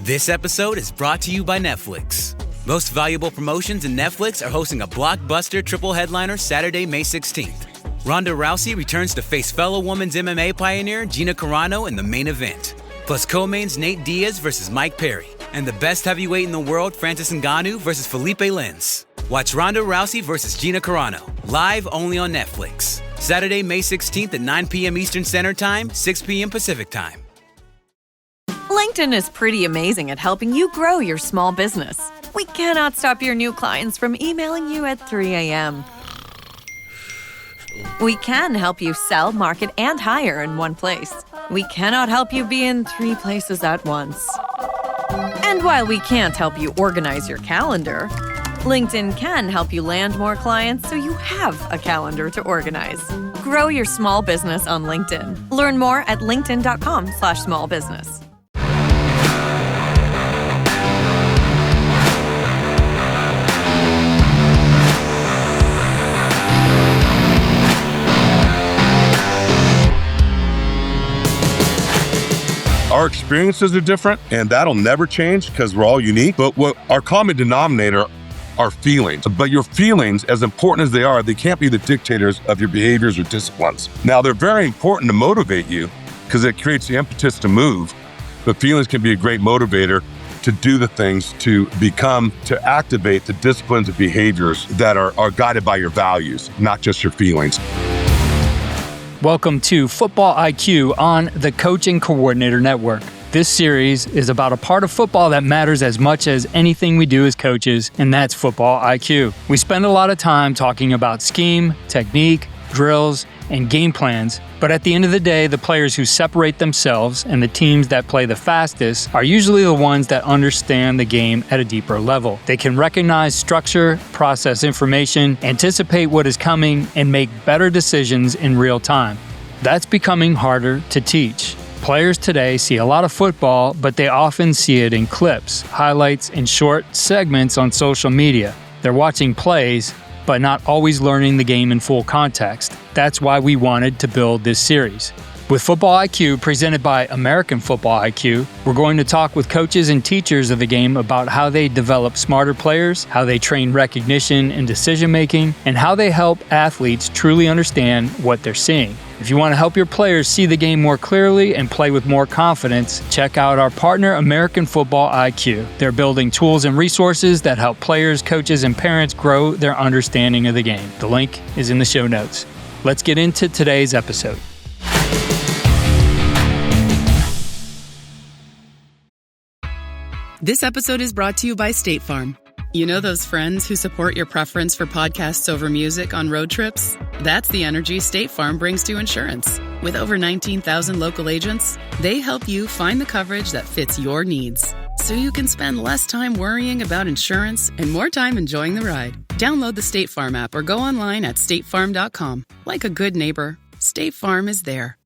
This episode is brought to you by Netflix. Most Valuable Promotions and Netflix are hosting a blockbuster triple headliner Saturday, May 16th. Ronda Rousey returns to face fellow women's MMA pioneer Gina Carano in the main event. Plus co-mains Nate Diaz versus Mike Perry. And the best heavyweight in the world, Francis Ngannou versus Felipe Lins. Watch Ronda Rousey versus Gina Carano, live only on Netflix. Saturday, May 16th at 9 p.m. Eastern Standard Time, 6 p.m. Pacific Time. LinkedIn is pretty amazing at helping you grow your small business. We cannot stop your new clients from emailing you at 3 a.m. We can help you sell, market, and hire in one place. We cannot help you be in 3 places at once. And while we can't help you organize your calendar, LinkedIn can help you land more clients so you have a calendar to organize. Grow your small business on LinkedIn. Learn more at linkedin.com/smallbusiness. Our experiences are different, and that'll never change because we're all unique. But what our common denominator are feelings. But your feelings, as important as they are, they can't be the dictators of your behaviors or disciplines. Now, they're very important to motivate you because it creates the impetus to move. But feelings can be a great motivator to do the things, to activate the disciplines and behaviors that are guided by your values, not just your feelings. Welcome to Football IQ on the Coaching Coordinator Network. This series is about a part of football that matters as much as anything we do as coaches, and that's football IQ. We spend a lot of time talking about scheme, technique, drills, and game plans, but at the end of the day, the players who separate themselves and the teams that play the fastest are usually the ones that understand the game at a deeper level. They can recognize structure, process information, anticipate what is coming, and make better decisions in real time. That's becoming harder to teach. Players today see a lot of football, but they often see it in clips, highlights, and short segments on social media. They're watching plays, but not always learning the game in full context. That's why we wanted to build this series. With Football IQ, presented by American Football IQ, we're going to talk with coaches and teachers of the game about how they develop smarter players, how they train recognition and decision-making, and how they help athletes truly understand what they're seeing. If you want to help your players see the game more clearly and play with more confidence, check out our partner, American Football IQ. They're building tools and resources that help players, coaches, and parents grow their understanding of the game. The link is in the show notes. Let's get into today's episode. This episode is brought to you by State Farm. You know those friends who support your preference for podcasts over music on road trips? That's the energy State Farm brings to insurance. With over 19,000 local agents, they help you find the coverage that fits your needs, so you can spend less time worrying about insurance and more time enjoying the ride. Download the State Farm app or go online at statefarm.com. Like a good neighbor, State Farm is there.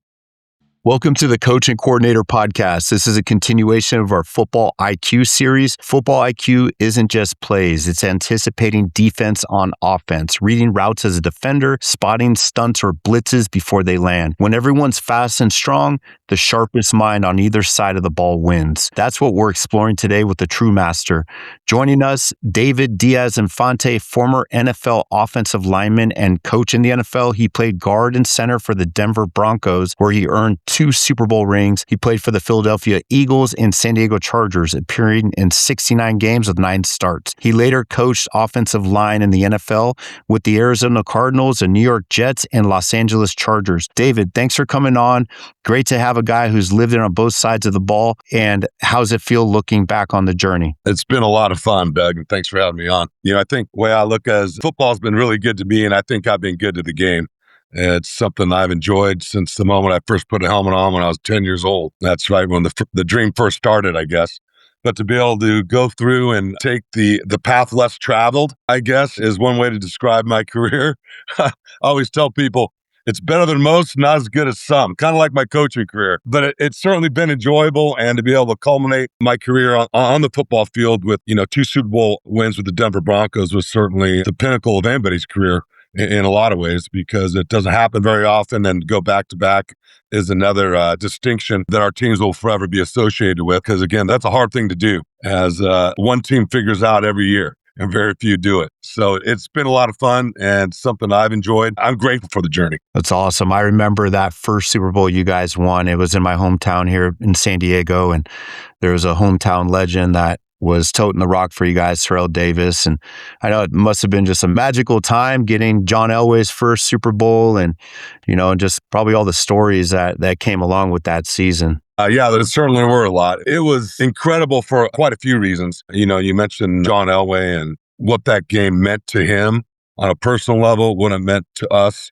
Welcome to the Coaching Coordinator Podcast. This is a continuation of our Football IQ series. Football IQ isn't just plays. It's anticipating defense on offense, reading routes as a defender, spotting stunts or blitzes before they land. When everyone's fast and strong, the sharpest mind on either side of the ball wins. That's what we're exploring today with the true master. Joining us, David Diaz-Infante, former NFL offensive lineman and coach in the NFL. He played guard and center for the Denver Broncos, where he earned 2 Super Bowl rings. He played for the Philadelphia Eagles and San Diego Chargers, appearing in 69 games with 9 starts. He later coached offensive line in the NFL with the Arizona Cardinals, the New York Jets, and Los Angeles Chargers. David, thanks for coming on. Great to have a guy who's lived it on both sides of the ball. And how's it feel looking back on the journey? It's been a lot of fun, Doug, and thanks for having me on. I think the way I look as football's been really good to me, and I think I've been good to the game. It's something I've enjoyed since the moment I first put a helmet on when I was 10 years old. That's right when the dream first started, I guess. But to be able to go through and take the path less traveled, I guess, is one way to describe my career. I always tell people, it's better than most, not as good as some, kind of like my coaching career. But it's certainly been enjoyable, and to be able to culminate my career on the football field with 2 Super Bowl wins with the Denver Broncos was certainly the pinnacle of anybody's career. in a lot of ways because it doesn't happen very often, and go back to back is another distinction that our teams will forever be associated with. Because again, that's a hard thing to do as one team figures out every year and very few do it. So it's been a lot of fun and something I've enjoyed. I'm grateful for the journey. That's awesome. I remember that first Super Bowl you guys won. It was in my hometown here in San Diego, and there was a hometown legend that was toting the rock for you guys, Terrell Davis. And I know it must have been just a magical time getting John Elway's first Super Bowl and, and just probably all the stories that came along with that season. Yeah, there certainly were a lot. It was incredible for quite a few reasons. You mentioned John Elway and what that game meant to him on a personal level, what it meant to us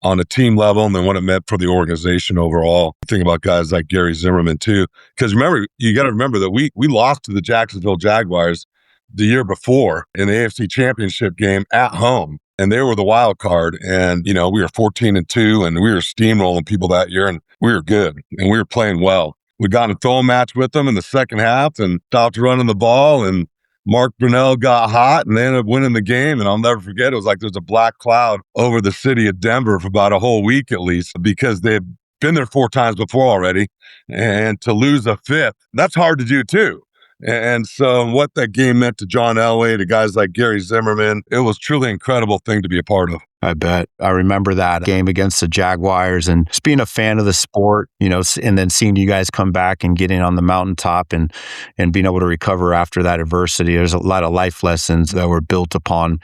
on a team level, and then what it meant for the organization overall. Think about guys like Gary Zimmerman too. Because remember, you got to remember that we lost to the Jacksonville Jaguars the year before in the AFC Championship game at home. And they were the wild card. And, we were 14-2 and we were steamrolling people that year, and we were good and we were playing well. We got in a throwing match with them in the second half and stopped running the ball, and Mark Brunell got hot and they ended up winning the game. And I'll never forget, it was like there's a black cloud over the city of Denver for about a whole week at least, because they had been there 4 times before already. And to lose a fifth, that's hard to do too. And so what that game meant to John Elway, to guys like Gary Zimmerman, it was truly an incredible thing to be a part of. I bet. I remember that game against the Jaguars and just being a fan of the sport, and then seeing you guys come back and getting on the mountaintop and being able to recover after that adversity. There's a lot of life lessons that were built upon,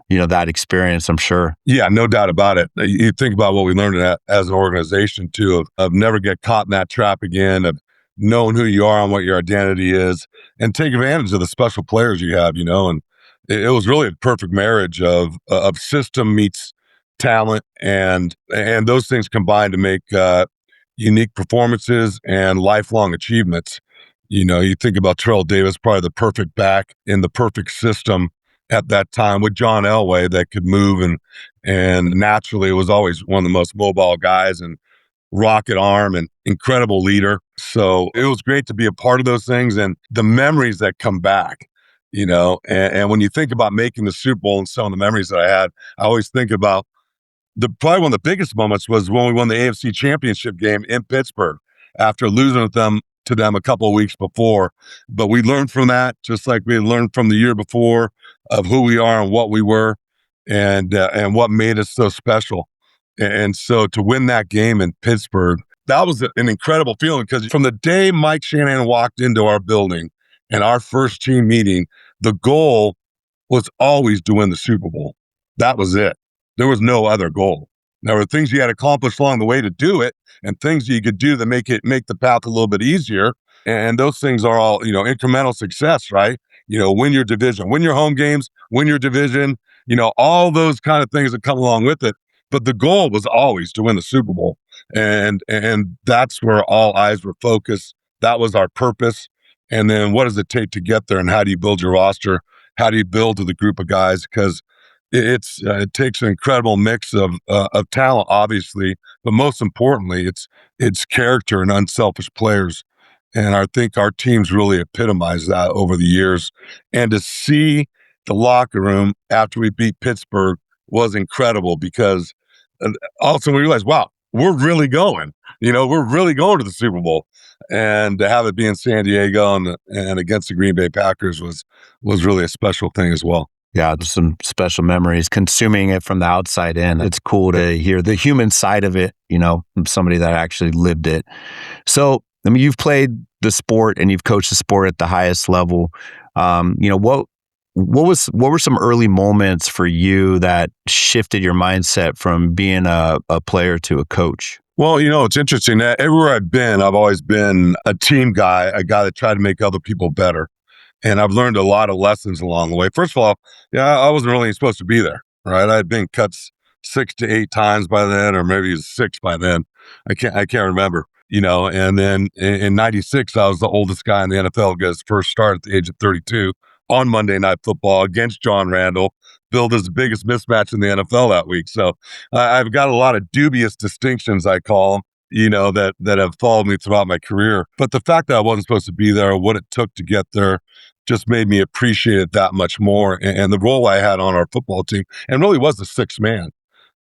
that experience, I'm sure. Yeah, no doubt about it. You think about what we learned as an organization too, of never get caught in that trap again, of knowing who you are and what your identity is, and take advantage of the special players you have, and it was really a perfect marriage of system meets talent, and those things combined to make unique performances and lifelong achievements. You think about Terrell Davis, probably the perfect back in the perfect system at that time, with John Elway that could move and naturally was always one of the most mobile guys and rocket arm and incredible leader. So it was great to be a part of those things and the memories that come back, and when you think about making the Super Bowl and some of the memories that I had, I always think about probably one of the biggest moments was when we won the AFC Championship game in Pittsburgh after losing to them a couple of weeks before. But we learned from that, just like we had learned from the year before, of who we are and what we were and what made us so special. And so to win that game in Pittsburgh, that was an incredible feeling, because from the day Mike Shanahan walked into our building and our first team meeting, the goal was always to win the Super Bowl. That was it. There was no other goal. There were things you had accomplished along the way to do it, and things you could do that make the path a little bit easier. And those things are all, incremental success, right? Win your division, win your home games, win your division, all those kind of things that come along with it. But the goal was always to win the Super Bowl. And that's where all eyes were focused. That was our purpose. And then what does it take to get there, and how do you build your roster? How do you build with a group of guys? Because it takes an incredible mix of talent, obviously, but most importantly, it's character and unselfish players. And I think our teams really epitomized that over the years. And to see the locker room after we beat Pittsburgh was incredible, because also we realized, wow, we're really going. We're really going to the Super Bowl. And to have it be in San Diego and against the Green Bay Packers was really a special thing as well. Yeah, there's some special memories. Consuming it from the outside in, it's cool to hear the human side of it, from somebody that actually lived it. So, you've played the sport and you've coached the sport at the highest level. What were some early moments for you that shifted your mindset from being a player to a coach? Well, it's interesting that everywhere I've been, I've always been a team guy, a guy that tried to make other people better. And I've learned a lot of lessons along the way. First of all, I wasn't really supposed to be there, right? I had been cut 6 to 8 times by then, or maybe it was 6 by then. I can't remember, and then in 96, I was the oldest guy in the NFL to get his first start at the age of 32 on Monday Night Football against John Randall, billed as the biggest mismatch in the NFL that week. So I've got a lot of dubious distinctions, I call them, that have followed me throughout my career. But the fact that I wasn't supposed to be there, what it took to get there, just made me appreciate it that much more. And the role I had on our football team, and really was the sixth man.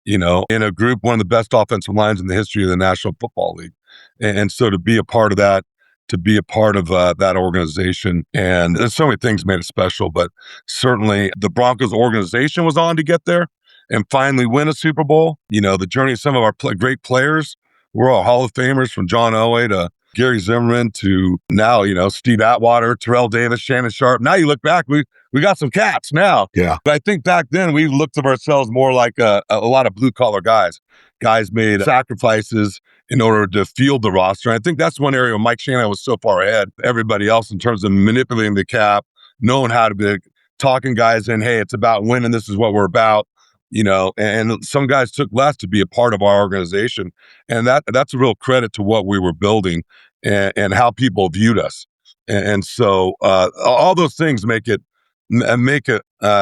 in a group, one of the best offensive lines in the history of the National Football League. And so to be a part of that, to be a part of that organization, and there's so many things made it special, but certainly the Broncos organization was on to get there and finally win a Super Bowl. The journey of some of our great players, we're all Hall of Famers, from John Elway to Gary Zimmerman to now, Steve Atwater, Terrell Davis, Shannon Sharp. Now you look back, we got some cats now. Yeah. But I think back then we looked at ourselves more like a lot of blue collar guys. Guys made sacrifices in order to field the roster. And I think that's one area where Mike Shanahan was so far ahead of everybody else in terms of manipulating the cap, knowing how to be talking guys in, hey, it's about winning. This is what we're about. And some guys took less to be a part of our organization. And that's a real credit to what we were building and how people viewed us. And so all those things make it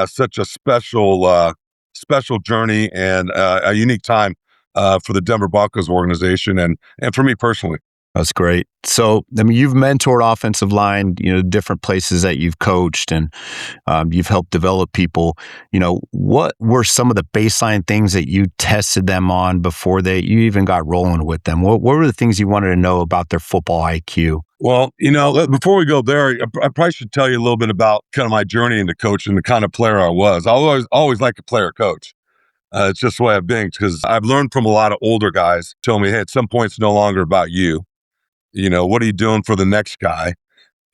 such a special journey and a unique time for the Denver Broncos organization and for me personally. That's great. So, you've mentored offensive line, different places that you've coached, and you've helped develop people. What were some of the baseline things that you tested them on before you even got rolling with them? What were the things you wanted to know about their football IQ? Well, before we go there, I probably should tell you a little bit about kind of my journey into coaching, the kind of player I was. I always like a player coach. It's just the way I've been, because I've learned from a lot of older guys tell me, hey, at some point, it's no longer about you. What are you doing for the next guy?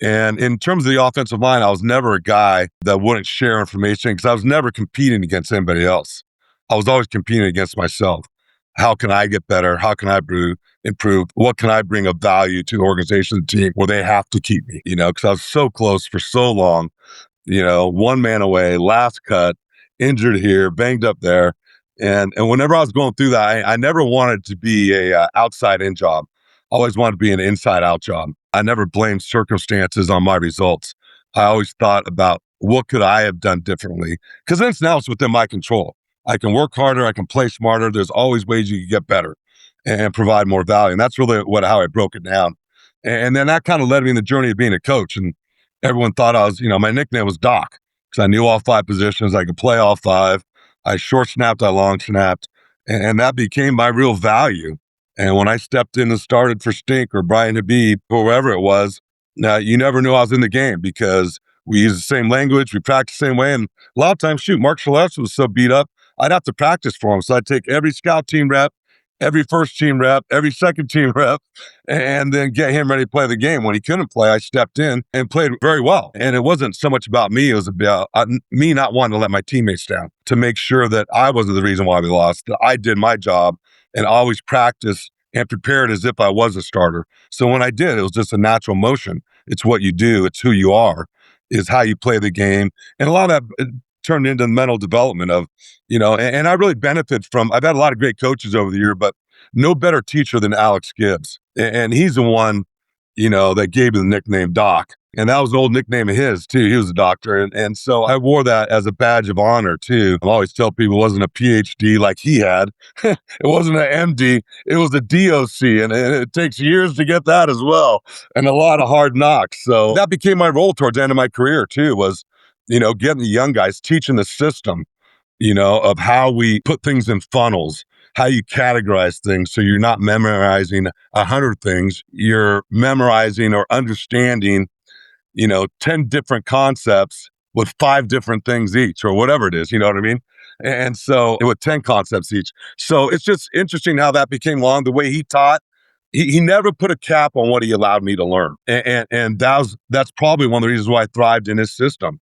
And in terms of the offensive line, I was never a guy that wouldn't share information, because I was never competing against anybody else. I was always competing against myself. How can I get better? How can I improve? What can I bring of value to the organization, the team, where they have to keep me? Because I was so close for so long, one man away, last cut, injured here, banged up there. And whenever I was going through that, I never wanted to be a outside-in job. I always wanted to be an inside-out job. I never blamed circumstances on my results. I always thought about what could I have done differently, because now it's within my control. I can work harder. I can play smarter. There's always ways you can get better and provide more value. And that's really how I broke it down. And then that kind of led me in the journey of being a coach. And everyone thought I was, my nickname was Doc, because I knew all 5 positions. I could play all 5. I short snapped, I long snapped. And that became my real value. And when I stepped in and started for Stink or Brian Habib or whoever it was, you never knew I was in the game, because we use the same language, we practice the same way. And a lot of times, Mark Schleff was so beat up, I'd have to practice for him. So I'd take every scout team rep, every first team rep, every second team rep, and then get him ready to play the game. When he couldn't play, I stepped in and played very well. And it wasn't so much about me. It was about me not wanting to let my teammates down, to make sure that I wasn't the reason why we lost, that I did my job and always practice and prepared as if I was a starter. So when I did, it was just a natural motion. It's what you do. It's who you are, is how you play the game. And a lot of that turned into mental development of, and I really benefit from, I've had a lot of great coaches over the year, but no better teacher than Alex Gibbs. And he's the one, that gave me the nickname Doc. And that was an old nickname of his too. He was a doctor. And so I wore that as a badge of honor too. I always tell people it wasn't a PhD like he had. It wasn't an MD. It was a DOC. And it takes years to get that as well. And a lot of hard knocks. So that became my role towards the end of my career too, was, getting the young guys, teaching the system, of how we put things in funnels, how you categorize things. So you're not memorizing 100 things. You're memorizing or understanding 10 different concepts with 5 different things each, or whatever it is, you know what I mean? And so with 10 concepts each. So it's just interesting how that became along the way he taught. He never put a cap on what he allowed me to learn. And that's probably one of the reasons why I thrived in his system.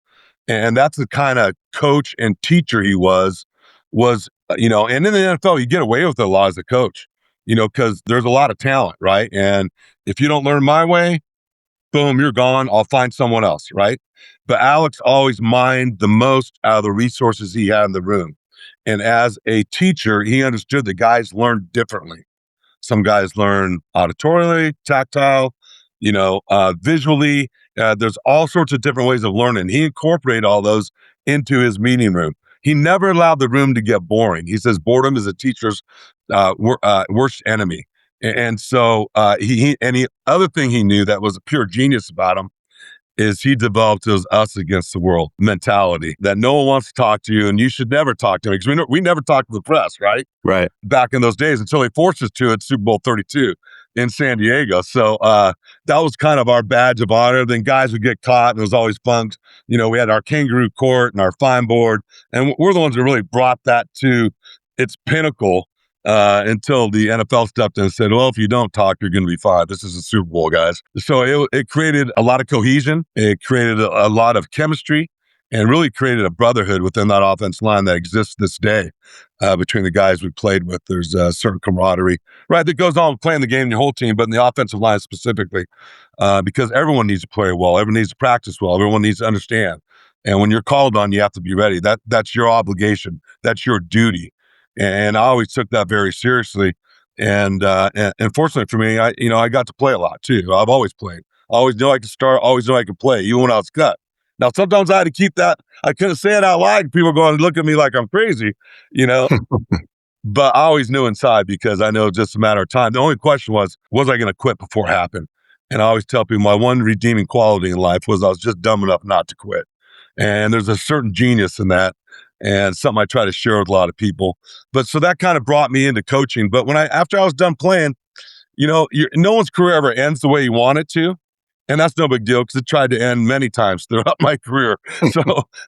And that's the kind of coach and teacher he was, and in the NFL, you get away with it a lot as a coach, because there's a lot of talent, right? And if you don't learn my way, boom, you're gone. I'll find someone else, right? But Alex always mined the most out of the resources he had in the room. And as a teacher, he understood that guys learn differently. Some guys learn auditorily, tactile, visually. There's all sorts of different ways of learning. He incorporated all those into his meeting room. He never allowed the room to get boring. He says boredom is a teacher's worst enemy. And so other thing he knew that was a pure genius about him is he developed his us against the world mentality that no one wants to talk to you and you should never talk to me because we never talked to the press, right? Right. Back in those days until they forced us to at Super Bowl 32 in San Diego. So that was kind of our badge of honor. Then guys would get caught and it was always fun. You know, we had our kangaroo court and our fine board, and we're the ones that really brought that to its pinnacle until the NFL stepped in and said, well, if you don't talk, you're going to be fined. This is a Super Bowl, guys. So it created a lot of cohesion. It created a lot of chemistry and really created a brotherhood within that offense line that exists this day between the guys we played with. There's a certain camaraderie, right, that goes on playing the game in your whole team, but in the offensive line specifically, because everyone needs to play well. Everyone needs to practice well. Everyone needs to understand. And when you're called on, you have to be ready. That's your obligation. That's your duty. And I always took that very seriously. And fortunately for me, I got to play a lot too. I've always played. I always knew I could start, always knew I could play, even when I was cut. Now, sometimes I had to keep that. I couldn't say it out loud. People were going to look at me like I'm crazy, but I always knew inside because I know it's just a matter of time. The only question was I going to quit before it happened? And I always tell people my one redeeming quality in life was I was just dumb enough not to quit. And there's a certain genius in that and something I try to share with a lot of people. But so that kind of brought me into coaching. But after I was done playing, no one's career ever ends the way you want it to. And that's no big deal because it tried to end many times throughout my career. So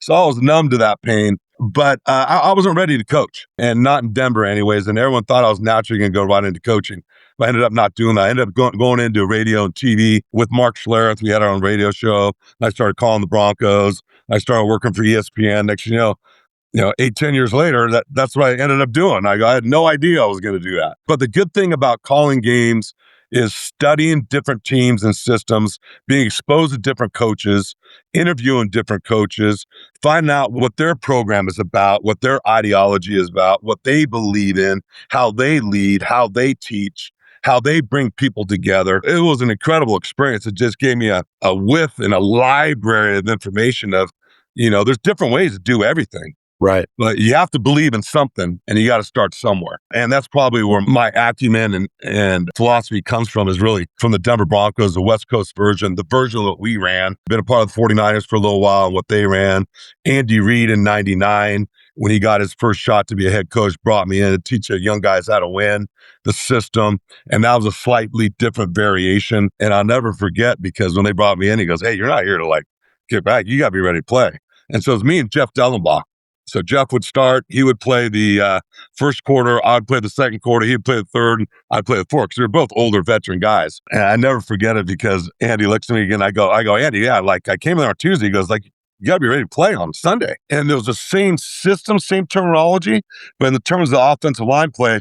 I was numb to that pain, but I wasn't ready to coach, and not in Denver anyways. And everyone thought I was naturally going to go right into coaching. But I ended up not doing that. I ended up going into radio and TV with Mark Schlereth. We had our own radio show. I started calling the Broncos. I started working for ESPN. Next, 8-10 years later, that's what I ended up doing. I had no idea I was going to do that. But the good thing about calling games is studying different teams and systems, being exposed to different coaches, interviewing different coaches, finding out what their program is about, what their ideology is about, what they believe in, how they lead, how they teach, how they bring people together. It was an incredible experience. It just gave me a whiff and a library of information of, there's different ways to do everything. Right. But you have to believe in something and you got to start somewhere. And that's probably where my acumen and philosophy comes from, is really from the Denver Broncos, the West Coast version, the version that we ran. Been a part of the 49ers for a little while and what they ran. Andy Reid in 99, when he got his first shot to be a head coach, brought me in to teach young guys how to win the system. And that was a slightly different variation. And I'll never forget, because when they brought me in, he goes, hey, you're not here to get back. You got to be ready to play. And so it was me and Jeff Dellenbach. So Jeff would start. He would play the first quarter. I'd play the second quarter. He'd play the third. I'd play the fourth, because they're both older veteran guys. And I never forget it, because Andy looks at me again. I go, Andy, yeah, I came in there on Tuesday. He goes, you got to be ready to play on Sunday. And it was the same system, same terminology, but in the terms of the offensive line play,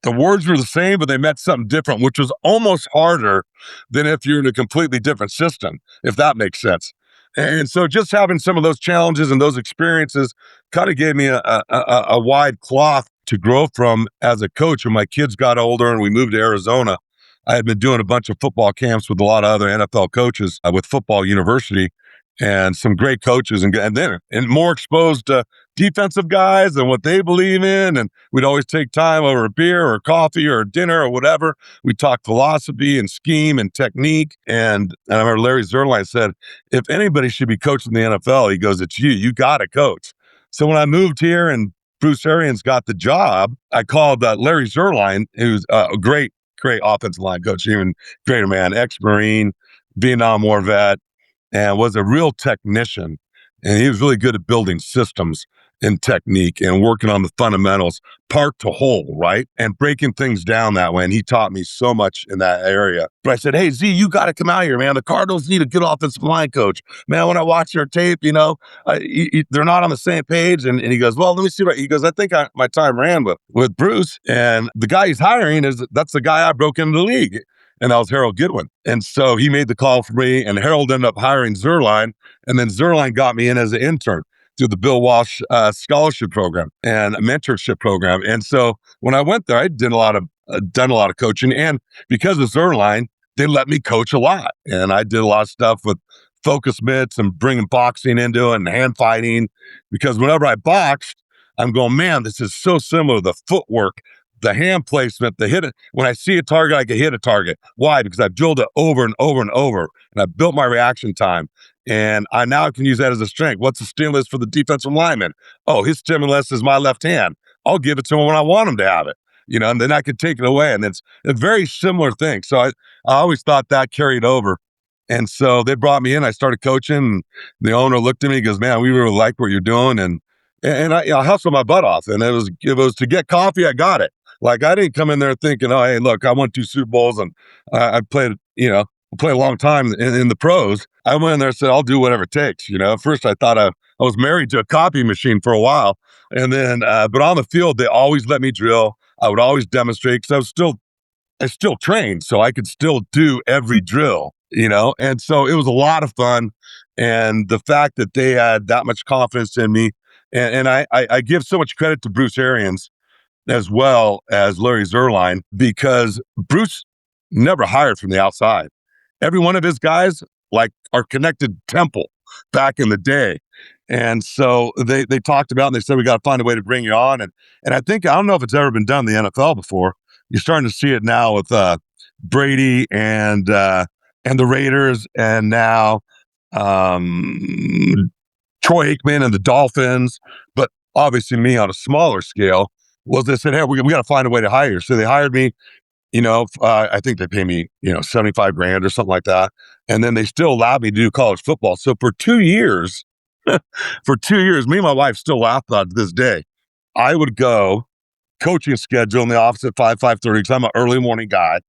the words were the same, but they meant something different, which was almost harder than if you're in a completely different system, if that makes sense. And so just having some of those challenges and those experiences kind of gave me a wide cloth to grow from as a coach. When my kids got older and we moved to Arizona, I had been doing a bunch of football camps with a lot of other NFL coaches with Football University, and some great coaches, and more exposed to defensive guys and what they believe in. And we'd always take time over a beer or coffee or dinner or whatever. We'd talk philosophy and scheme and technique. And I remember Larry Zerline said, if anybody should be coaching the NFL, he goes, it's you. You got to coach. So when I moved here and Bruce Arians got the job, I called Larry Zerline, who's a great offensive line coach, even greater man, ex-Marine, Vietnam War vet, and was a real technician. And he was really good at building systems and technique and working on the fundamentals, part to whole, right? And breaking things down that way. And he taught me so much in that area. But I said, hey, Z, you got to come out here, man. The Cardinals need a good offensive line coach. Man, when I watch their tape, they're not on the same page. And he goes, well, let me see what, he goes, I think my time ran with Bruce. And the guy he's hiring that's the guy I broke into the league. And that was Harold Goodwin. And so he made the call for me, and Harold ended up hiring Zerline. And then Zerline got me in as an intern through the Bill Walsh scholarship program and a mentorship program. And so when I went there, I done a lot of coaching. And because of Zerline, they let me coach a lot. And I did a lot of stuff with focus mitts and bringing boxing into it and hand fighting, because whenever I boxed, I'm going, man, this is so similar to the footwork the hand placement, the hit it. When I see a target, I can hit a target. Why? Because I've drilled it over and over and over, and I've built my reaction time. And I now can use that as a strength. What's the stimulus for the defensive lineman? Oh, his stimulus is my left hand. I'll give it to him when I want him to have it, and then I can take it away. And it's a very similar thing. So I always thought that carried over. And so they brought me in. I started coaching. And the owner looked at me and goes, man, we really like what you're doing. And I hustled my butt off. And it was to get coffee, I got it. Like, I didn't come in there thinking, oh, hey, look, I won 2 Super Bowls and I played, play a long time in the pros. I went in there and said, I'll do whatever it takes. At first I thought I was married to a copy machine for a while. And then, but on the field, they always let me drill. I would always demonstrate because I still trained. So I could still do every drill, and so it was a lot of fun. And the fact that they had that much confidence in me, and I give so much credit to Bruce Arians as well as Larry Zerline, because Bruce never hired from the outside. Every one of his guys are connected temple back in the day. And so they talked about, and they said, we got to find a way to bring you on. And I don't know if it's ever been done in the NFL before. You're starting to see it now with Brady and the Raiders, and now Troy Aikman and the Dolphins. But obviously me on a smaller scale was they said, hey, we got to find a way to hire you. So they hired me. I think they pay me, $75,000 or something like that. And then they still allowed me to do college football. So for 2 years, me and my wife still laugh about it to this day. I would go coaching schedule in the office at 5:30 because I'm an early morning guy,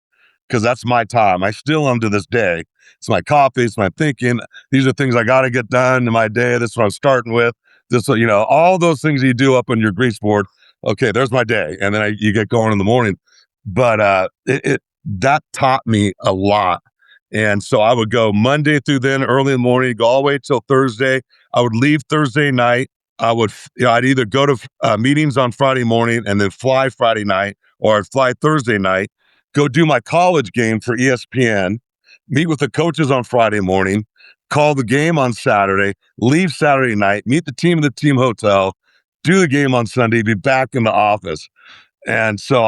because that's my time. I still am to this day. It's my coffee. It's my thinking. These are things I got to get done in my day. This is what I'm starting with. This, all those things you do up on your grease board. Okay, there's my day. And then you get going in the morning. But that taught me a lot. And so I would go Monday through then, early in the morning, go all the way till Thursday. I would leave Thursday night. I'd either go to meetings on Friday morning and then fly Friday night, or I'd fly Thursday night, go do my college game for ESPN, meet with the coaches on Friday morning, call the game on Saturday, leave Saturday night, meet the team at the team hotel, do the game on Sunday, be back in the office. And so,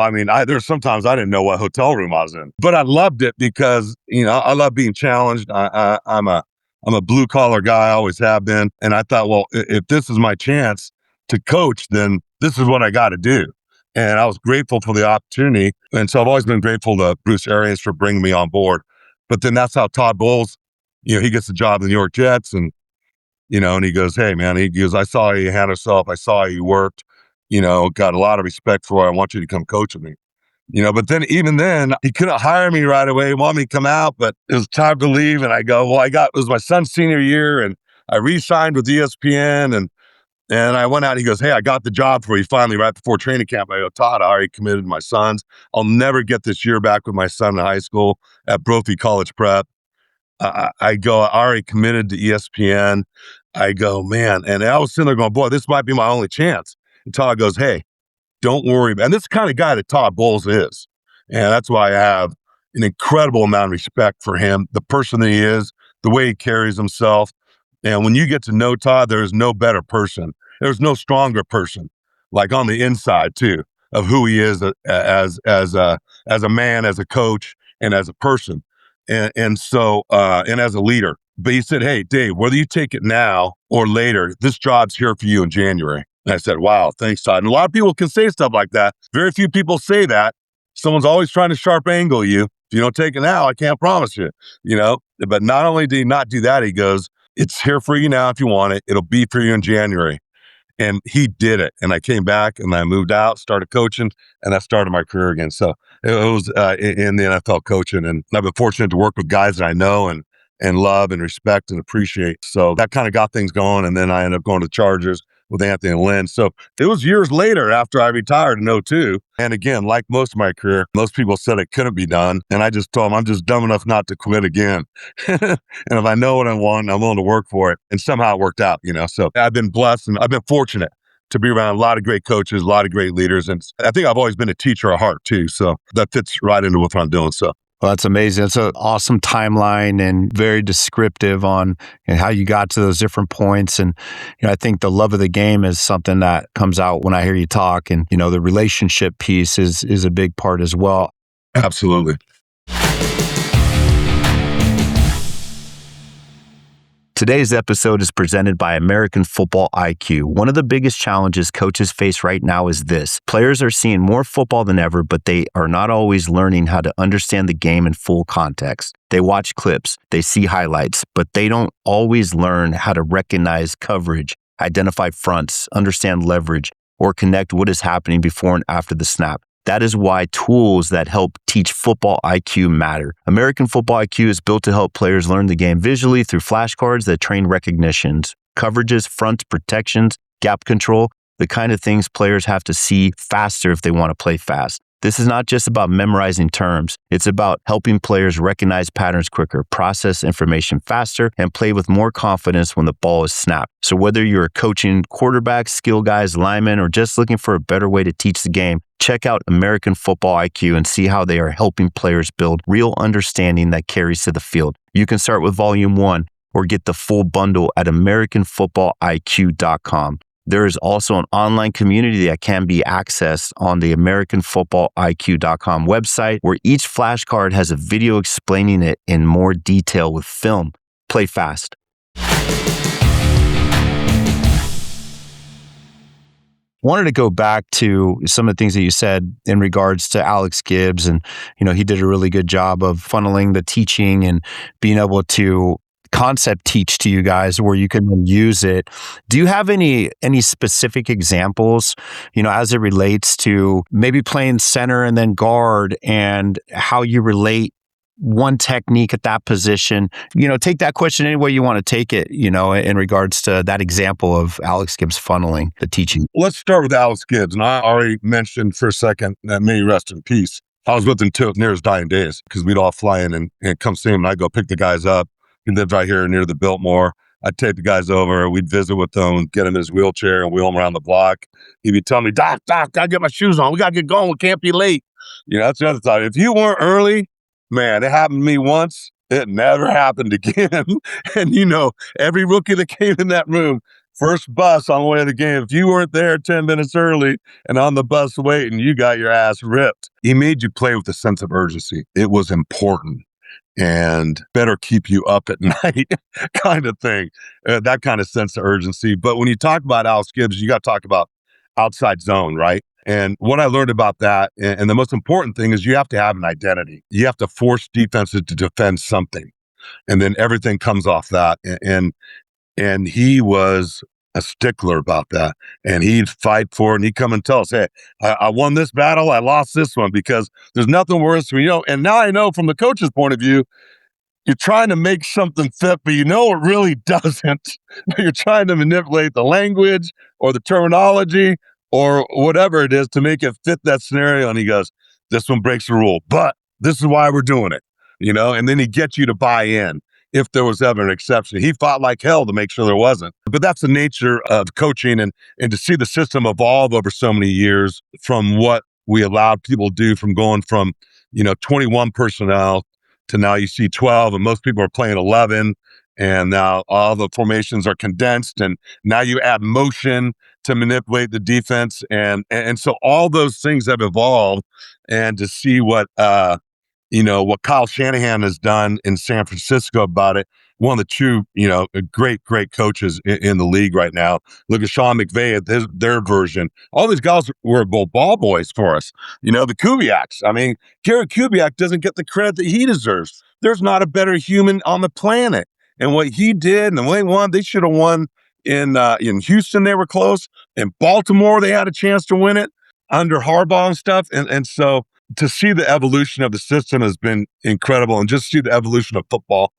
there's sometimes I didn't know what hotel room I was in, but I loved it because, I love being challenged. I'm a blue collar guy, I always have been. And I thought, well, if this is my chance to coach, then this is what I got to do. And I was grateful for the opportunity. And so I've always been grateful to Bruce Arians for bringing me on board. But then that's how Todd Bowles, he gets the job in the New York Jets, and, and he goes, hey man, he goes, I saw how you handled yourself. I saw how you worked, got a lot of respect for it. I want you to come coach with me. But then even then, he couldn't hire me right away. He wanted me to come out, but it was time to leave. And I go, well, it was my son's senior year, and I re-signed with ESPN, and I went out. And he goes, hey, I got the job for you finally right before training camp. I go, Todd, I already committed to my sons. I'll never get this year back with my son in high school at Brophy College Prep. I go, I already committed to ESPN. I go, man. And I was sitting there going, boy, this might be my only chance. And Todd goes, hey, don't worry. And this is the kind of guy that Todd Bowles is. And that's why I have an incredible amount of respect for him, the person that he is, the way he carries himself. And when you get to know Todd, there's no better person. There's no stronger person, like on the inside too, of who he is as a man, as a coach, and as a person. And so as a leader. But he said, hey, Dave, whether you take it now or later, this job's here for you in January. And I said, wow, thanks, Todd. And a lot of people can say stuff like that. Very few people say that. Someone's always trying to sharp angle you. If you don't take it now, I can't promise you, But not only did he not do that, he goes, it's here for you now if you want it. It'll be for you in January. And he did it. And I came back and I moved out, started coaching, and I started my career again. So it was in the NFL coaching. And I've been fortunate to work with guys that I know and love and respect and appreciate. So that kind of got things going. And then I ended up going to the Chargers with Anthony Lynn. So it was years later after I retired in 2002. And again, like most of my career, most people said it couldn't be done. And I just told them I'm just dumb enough not to quit again. And if I know what I want, I'm willing to work for it. And somehow it worked out, So I've been blessed and I've been fortunate to be around a lot of great coaches, a lot of great leaders. And I think I've always been a teacher at heart too. So that fits right into what I'm doing. So Well, that's amazing. It's an awesome timeline and very descriptive on how you got to those different points. And I think the love of the game is something that comes out when I hear you talk. And the relationship piece is a big part as well. Absolutely. Today's episode is presented by American Football IQ. One of the biggest challenges coaches face right now is this. Players are seeing more football than ever, but they are not always learning how to understand the game in full context. They watch clips, they see highlights, but they don't always learn how to recognize coverage, identify fronts, understand leverage, or connect what is happening before and after the snap. That is why tools that help teach football IQ matter. American Football IQ is built to help players learn the game visually through flashcards that train recognitions, coverages, fronts, protections, gap control, the kind of things players have to see faster if they want to play fast. This is not just about memorizing terms. It's about helping players recognize patterns quicker, process information faster, and play with more confidence when the ball is snapped. So whether you're coaching quarterbacks, skill guys, linemen, or just looking for a better way to teach the game, check out American Football IQ and see how they are helping players build real understanding that carries to the field. You can start with Volume 1 or get the full bundle at AmericanFootballIQ.com. There is also an online community that can be accessed on the AmericanFootballIQ.com website, where each flashcard has a video explaining it in more detail with film. Play fast. Wanted to go back to some of the things that you said in regards to Alex Gibbs, and he did a really good job of funneling the teaching and being able to concept teach to you guys where you can use it. Do you have any specific examples, as it relates to maybe playing center and then guard and how you relate one technique at that position? Take that question any way you want to take it, in regards to that example of Alex Gibbs funneling the teaching. Let's start with Alex Gibbs. And I already mentioned for a second that may he rest in peace. I was with him till near his dying days because we'd all fly in and come see him. And I'd go pick the guys up. He lived right here near the Biltmore. I'd take the guys over. We'd visit with them, get him in his wheelchair and wheel him around the block. He'd be telling me, Doc, gotta get my shoes on. We gotta get going. We can't be late. That's the other side. If you weren't early, man, it happened to me once. It never happened again. And every rookie that came in that room, first bus on the way to the game, if you weren't there 10 minutes early and on the bus waiting, you got your ass ripped. He made you play with a sense of urgency. It was important. And better keep you up at night kind of thing, that kind of sense of urgency. But when you talk about Alex Gibbs, you got to talk about outside zone, right? And what I learned about that, and the most important thing is you have to have an identity. You have to force defenses to defend something. And then everything comes off that. And he was a stickler about that. And he'd fight for it, and he'd come and tell us, hey, I won this battle, I lost this one, because there's nothing worse for and now I know from the coach's point of view, you're trying to make something fit, but it really doesn't. You're trying to manipulate the language or the terminology or whatever it is to make it fit that scenario. And he goes, this one breaks the rule, but this is why we're doing it, and then he gets you to buy in. If there was ever an exception, he fought like hell to make sure there wasn't. But that's the nature of coaching, and to see the system evolve over so many years from what we allowed people to do, from going from 21 personnel to now you see 12, and most people are playing 11, and now all the formations are condensed, and now you add motion to manipulate the defense, and so all those things have evolved. And to see what what Kyle Shanahan has done in San Francisco about it, one of the true, great coaches in the league right now. Look at Sean McVay at their version. All these guys were ball boys for us. The Kubiaks. I mean, Gary Kubiak doesn't get the credit that he deserves. There's not a better human on the planet. And what he did and the way he won, they should have won in Houston. They were close. In Baltimore, they had a chance to win it under Harbaugh and stuff. And so to see the evolution of the system has been incredible, and just see the evolution of football,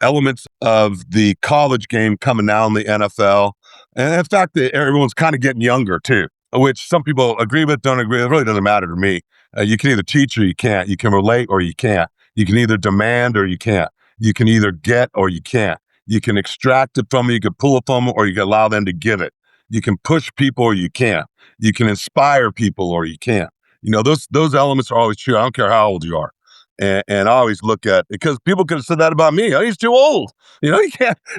elements of the college game coming now in the NFL. And in fact, everyone's kind of getting younger too, which some people agree with, don't agree. It really doesn't matter to me. You can either teach or you can't. You can relate or you can't. You can either demand or you can't. You can either get or you can't. You can extract it from them, you can pull it from them, or you can allow them to give it. You can push people or you can't. You can inspire people or you can't. Those elements are always true. I don't care how old you are. And I always look at, because people could have said that about me. Oh, he's too old. He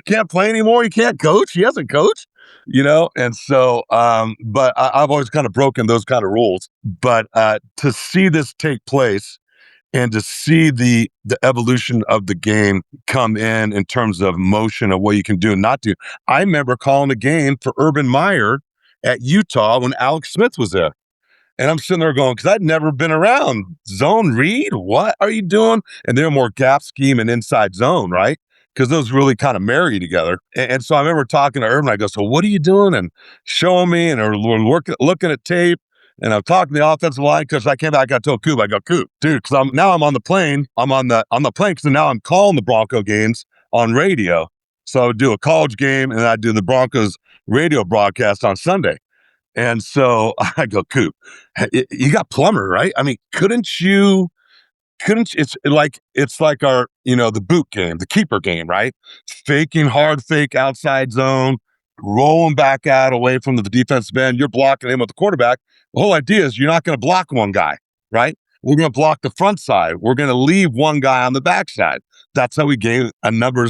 can't play anymore. He can't coach. He hasn't coached. And so, but I've always kind of broken those kind of rules. But to see this take place and to see the evolution of the game come in terms of motion of what you can do and not do. I remember calling a game for Urban Meyer at Utah when Alex Smith was there. And I'm sitting there going, because I'd never been around zone read. What are you doing? And they're more gap scheme and inside zone, right? Because those really kind of marry together. And so I remember talking to Urban. I go, so what are you doing? And showing me, and we're looking at tape. And I'm talking to the offensive line because I came back. I told Coop, dude, because I'm on the plane. I'm on the plane because now I'm calling the Bronco games on radio. So I would do a college game and I'd do the Broncos radio broadcast on Sunday. And so I go, Coop, you got Plummer, right? I mean, it's like our, the boot game, the keeper game, right? Faking hard fake outside zone, rolling back out away from the defensive end. You're blocking him with the quarterback. The whole idea is you're not going to block one guy, right? We're going to block the front side. We're going to leave one guy on the backside. That's how we gave a number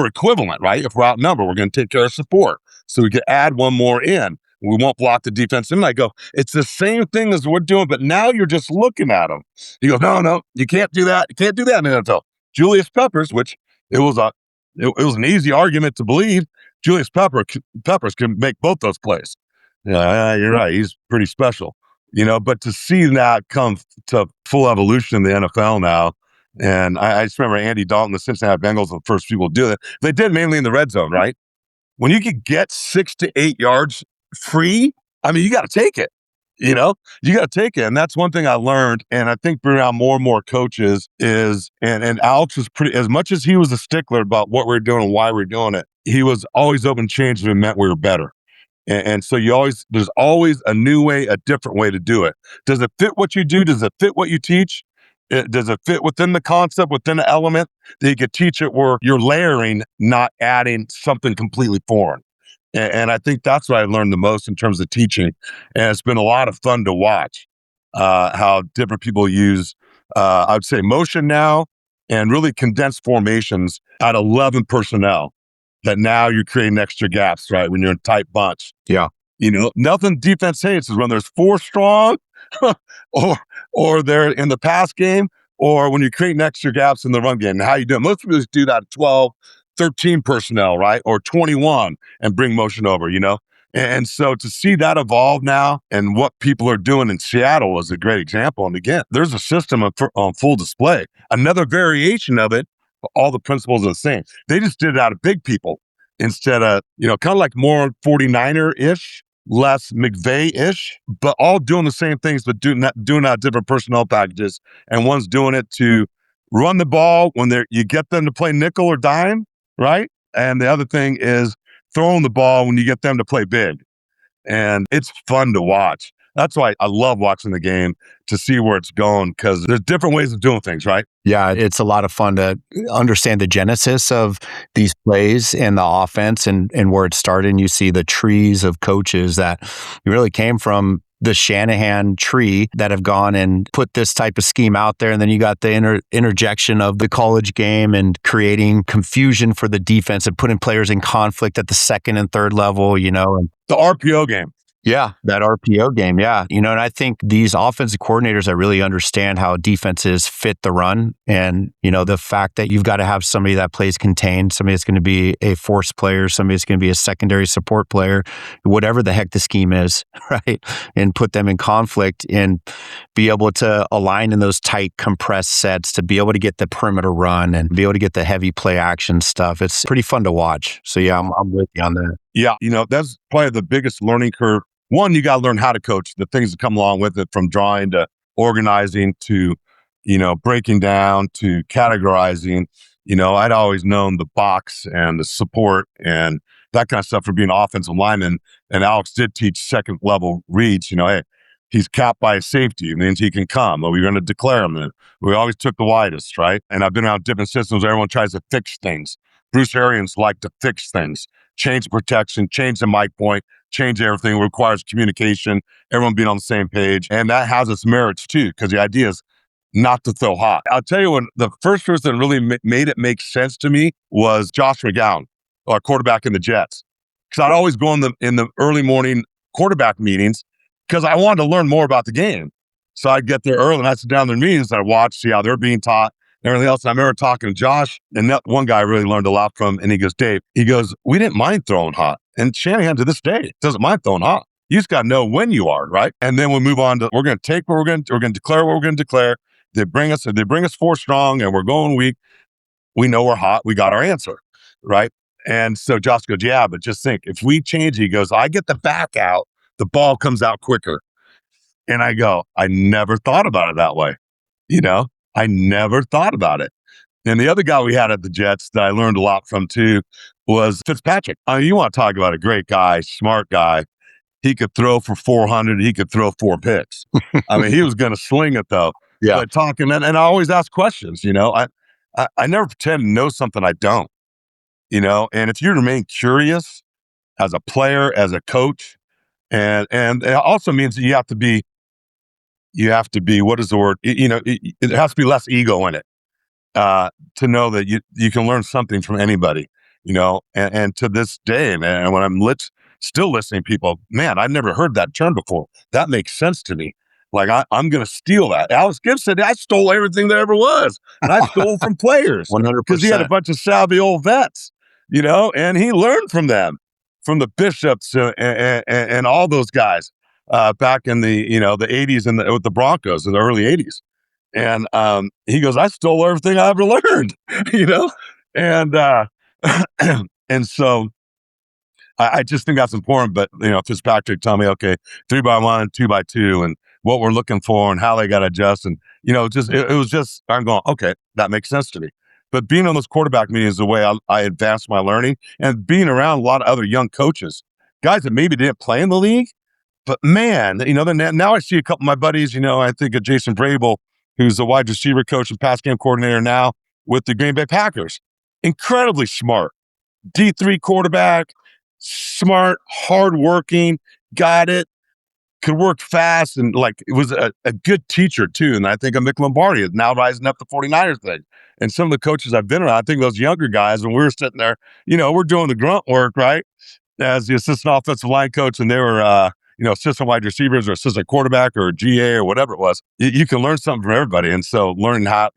equivalent, right? If we're outnumbered, we're going to take care of support. So we could add one more in. We won't block the defense. And I go, it's the same thing as we're doing, but now you're just looking at them. He goes, no, you can't do that. You can't do that in the NFL. Julius Peppers, which it was an easy argument to believe. Julius Peppers can make both those plays. Yeah, you're right. He's pretty special, but to see that come to full evolution in the NFL now. And I just remember Andy Dalton, the Cincinnati Bengals, were the first people to do it. They did mainly in the red zone, right? When you could get 6 to 8 yards free, I mean, you got to take it, you got to take it. And that's one thing I learned. And I think around more and more coaches and Alex was pretty, as much as he was a stickler about what we're doing and why we're doing it, he was always open to change if it meant we were better. And so there's always a new way, a different way to do it. Does it fit what you do? Does it fit what you teach? Does it fit within the concept, within the element that you could teach it where you're layering, not adding something completely foreign? And I think that's what I learned the most in terms of teaching. And it's been a lot of fun to watch how different people use, I would say, motion now and really condensed formations at 11 personnel that now you're creating extra gaps, right? When you're in tight bunch. Yeah. Nothing defense hates is when there's 4 strong or they're in the pass game or when you're creating extra gaps in the run game. And how you do it? Most people just do that at 12, 13 personnel, right? Or 21 and bring motion over, And so to see that evolve now and what people are doing in Seattle is a great example. And again, there's a system on full display. Another variation of it, all the principles are the same. They just did it out of big people instead of, kind of like more 49er-ish, less McVay-ish, but all doing the same things, but doing out different personnel packages. And one's doing it to run the ball when you get them to play nickel or dime, right? And the other thing is throwing the ball when you get them to play big. And it's fun to watch. That's why I love watching the game, to see where it's going, because there's different ways of doing things, right? Yeah, it's a lot of fun to understand the genesis of these plays and the offense and where it started. And you see the trees of coaches that really came from the Shanahan tree that have gone and put this type of scheme out there. And then you got the interjection of the college game and creating confusion for the defense and putting players in conflict at the second and third level, and the RPO game. Yeah, that RPO game. Yeah. And I think these offensive coordinators that really understand how defenses fit the run and, the fact that you've got to have somebody that plays contained, somebody that's going to be a force player, somebody that's going to be a secondary support player, whatever the heck the scheme is, right? And put them in conflict and be able to align in those tight compressed sets to be able to get the perimeter run and be able to get the heavy play action stuff. It's pretty fun to watch. So yeah, I'm with you on that. Yeah. That's probably the biggest learning curve. One, you got to learn how to coach, the things that come along with it, from drawing to organizing to, breaking down to categorizing. I'd always known the box and the support and that kind of stuff from being an offensive lineman. And Alex did teach second level reads, hey, he's capped by a safety. It means he can come. Or we're going to declare him. And we always took the widest, right? And I've been around different systems where everyone tries to fix things. Bruce Arians liked to fix things, change protection, change the mic point, change everything. It requires communication, everyone being on the same page. And that has its merits too, because the idea is not to throw hot. I'll tell you when the first person that really made it make sense to me was Josh McGowan, our quarterback in the Jets. Because I'd always go in the early morning quarterback meetings because I wanted to learn more about the game. So I'd get there early and I'd sit down in their meetings and I'd watch, see how they're being taught and everything else. And I remember talking to Josh, and that one guy I really learned a lot from. And he goes, Dave, we didn't mind throwing hot. And Shanahan to this day doesn't mind throwing hot. You just got to know when you are, right? And then we move on to, we're going to take what we're going to declare what we're going to declare. They bring us 4 strong and we're going weak. We know we're hot. We got our answer, right? And so Josh goes, yeah, but just think, if we change, he goes, I get the back out, the ball comes out quicker. And I go, I never thought about it that way. I never thought about it. And the other guy we had at the Jets that I learned a lot from too was Fitzpatrick. I mean, you want to talk about a great guy, smart guy. He could throw for 400. He could throw 4 picks. I mean, he was going to sling it though. Yeah. But talking, and I always ask questions, I never pretend to know something I don't, and if you remain curious as a player, as a coach, and it also means that you have to be, what is the word? It has to be less ego in it, to know that you can learn something from anybody, and to this day, man, when I'm still listening to people, man, I've never heard that term before. That makes sense to me. Like, I'm going to steal that. Alex Gibbs said, I stole everything there ever was. And I stole from players. 100%. Because he had a bunch of savvy old vets, and he learned from them, from the Bishops and all those guys back in the 80s and with the Broncos in the early 80s. And he goes, I stole everything I ever learned, and and so I just think that's important. But Fitzpatrick told me, okay, 3x1, 2x2, and what we're looking for and how they got to adjust, and it was just, I'm going, okay, that makes sense to me. But being on those quarterback meetings is the way I advanced my learning, and being around a lot of other young coaches, guys that maybe didn't play in the league, but man, then now I see a couple of my buddies. I think of Jason Vrabel, who's the wide receiver coach and pass game coordinator now with the Green Bay Packers. Incredibly smart, D3 quarterback, smart, hardworking, got it, could work fast, and it was a good teacher too. And I think of Mick Lombardi is now rising up the 49ers thing. And some of the coaches I've been around, I think those younger guys, when we were sitting there, we're doing the grunt work, right? As the assistant offensive line coach, and they were, assistant wide receivers or assistant quarterback or GA or whatever it was. You can learn something from everybody. And so learning how,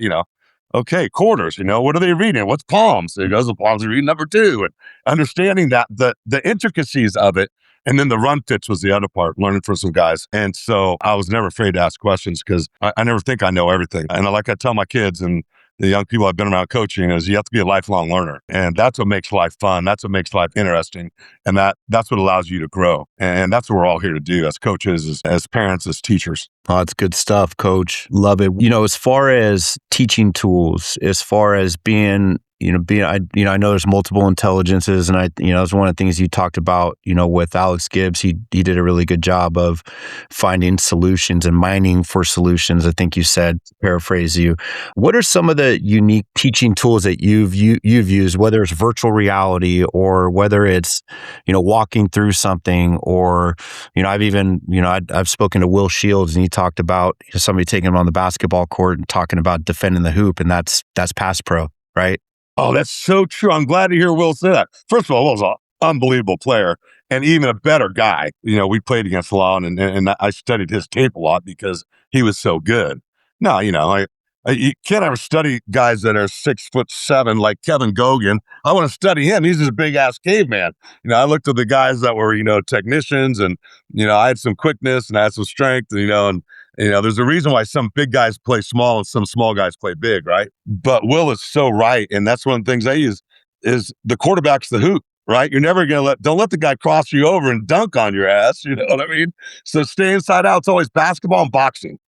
okay, quarters, what are they reading? What's palms? It goes, the palms are reading number 2, and understanding that the intricacies of it. And then the run fits was the other part, learning from some guys. And so I was never afraid to ask questions because I never think I know everything. And like I tell my kids and the young people I've been around coaching is you have to be a lifelong learner. And that's what makes life fun. That's what makes life interesting. And that's what allows you to grow. And that's what we're all here to do as coaches, as parents, as teachers. Oh, that's good stuff, Coach. Love it. As far as teaching tools, as far as being, I know there's multiple intelligences, and that's one of the things you talked about, with Alex Gibbs. He did a really good job of finding solutions and mining for solutions. I think you said, to paraphrase you. What are some of the unique teaching tools that you've used, whether it's virtual reality or whether it's, walking through something, or, I've spoken to Will Shields, and he talked about somebody taking him on the basketball court and talking about defending the hoop, and that's pass pro, right? Oh, that's so true. I'm glad to hear Will say that. First of all, Will's an unbelievable player and even a better guy. We played against a lot, and I studied his tape a lot because he was so good. No, you can't ever study guys that are 6'7" like Kevin Gogan. I want to study him. He's just a big ass caveman. I looked at the guys that were, technicians, and, I had some quickness and I had some strength, and there's a reason why some big guys play small and some small guys play big, right? But Will is so right. And that's one of the things I use is the quarterback's the hoop, right? You're never going to don't let the guy cross you over and dunk on your ass. You know what I mean? So stay inside out. It's always basketball and boxing,